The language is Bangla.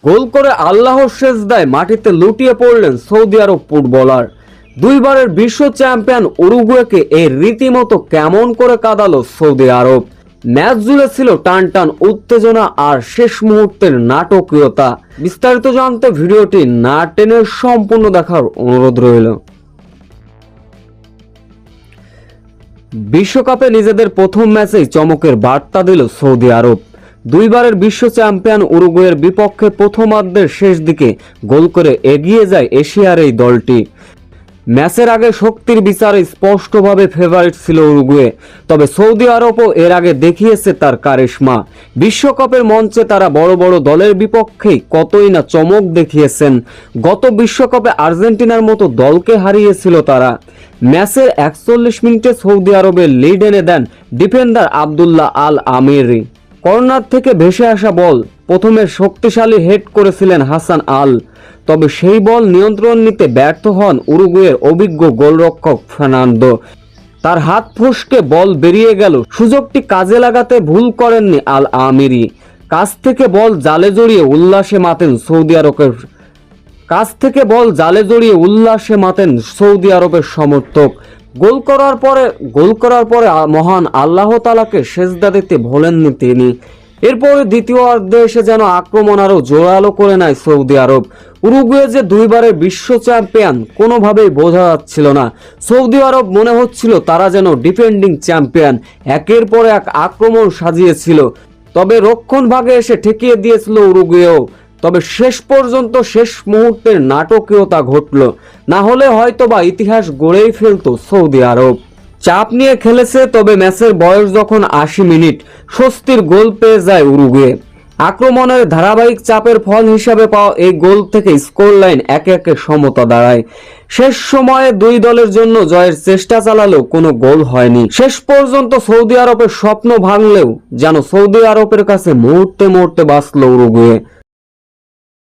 গোল করে আল্লাহর সেজদায় মাটিতে লুটিয়ে পড়লেন সৌদি আরব ফুটবলার। দুইবারের বিশ্ব চ্যাম্পিয়ন উরুগুয়েকে এই রীতিমতো কেমন করে কাঁদালো সৌদি আরব। ম্যাচ জুড়ে ছিল টানটান উত্তেজনা আর শেষ মুহূর্তের নাটকীয়তা। বিস্তারিত জানতে ভিডিওটি না টেনে সম্পূর্ণ দেখার অনুরোধ রইল। বিশ্বকাপে নিজেদের প্রথম ম্যাচেই চমকের বার্তা দিল সৌদি আরব। দুইবারের বিশ্ব চ্যাম্পিয়ন উরুগুয়ের বিপক্ষে প্রথমার্ধের শেষ দিকে গোল করে এগিয়ে যায় এশিয়ার এই দলটি। ম্যাচের আগে শক্তির বিচারে স্পষ্টভাবে ফেভারিট ছিল উরুগুয়ে, তবে সৌদি আরবও এর আগে দেখিয়েছে তার কারিশমা। বিশ্বকাপের মঞ্চে তারা বড় বড় দলের বিপক্ষেই কতই না চমক দেখিয়েছেন। গত বিশ্বকাপে আর্জেন্টিনার মতো দলকে হারিয়েছিল তারা। ম্যাচের 41 মিনিটে সৌদি আরবের লিড এনে দেন ডিফেন্ডার আব্দুল্লাহ আল আমিরি। কর্নার থেকে ভেসে আসা বল প্রথমে শক্তিশালী হেড করেছিলেন হাসান আল, তবে সেই বল নিয়ন্ত্রণ নিতে ব্যর্থ হন উরুগুয়ের অভিজ্ঞ গোলরক্ষক ফার্নান্দো। তার হাত ফসকে বল বেরিয়ে গেল। সুযোগটি কাজে লাগাতে ভুল করেননি আল আমিরি। কাছ থেকে বল জালে জড়িয়ে উল্লাসে মাতেন সৌদি আরবের সমর্থক। গোল করার পরে মহান আল্লাহ তাআলাকে সেজদা দিতে ভোলেননি তিনি। এরপরে দ্বিতীয়ার্ধে এসে যেন আক্রমণ আরো জোরালো করে নেয় সৌদি আরব। উরুগুয়ে যে দুইবারের বিশ্ব চ্যাম্পিয়ন কোনোভাবেই বোঝা যাচ্ছিল না। সৌদি আরব মনে হচ্ছিল তারা যেন ডিফেন্ডিং চ্যাম্পিয়ন। একের পর এক আক্রমণ সাজিয়েছিল, তবে রক্ষণ ভাগে এসে ঠেকিয়ে দিয়েছিল উরুগুয়েও। তবে শেষ মুহূর্তের নাটকীয়তা ঘটল, না হলে হয়তোবা ইতিহাস গড়েই ফেলতো সৌদি আরব। চাপ নিয়ে খেলেছে, তবে ম্যাচের বয়স যখন 80 মিনিট, স্বস্তির গোল পেয়ে যায় উরুগুয়ে। আক্রমণের ধারাবাহিক চাপের ফল হিসাবে পাওয়া এই গোল থেকে স্কোর লাইন একে একে সমতা দাঁড়ায়। শেষ সময়ে দুই দলের জন্য জয়ের চেষ্টা চালালেও কোনো গোল হয়নি। শেষ পর্যন্ত সৌদি আরবের স্বপ্ন ভাঙলেও যেন সৌদি আরবের কাছে মুহূর্তে মুহূর্তে বাঁচল উরুগুয়ে।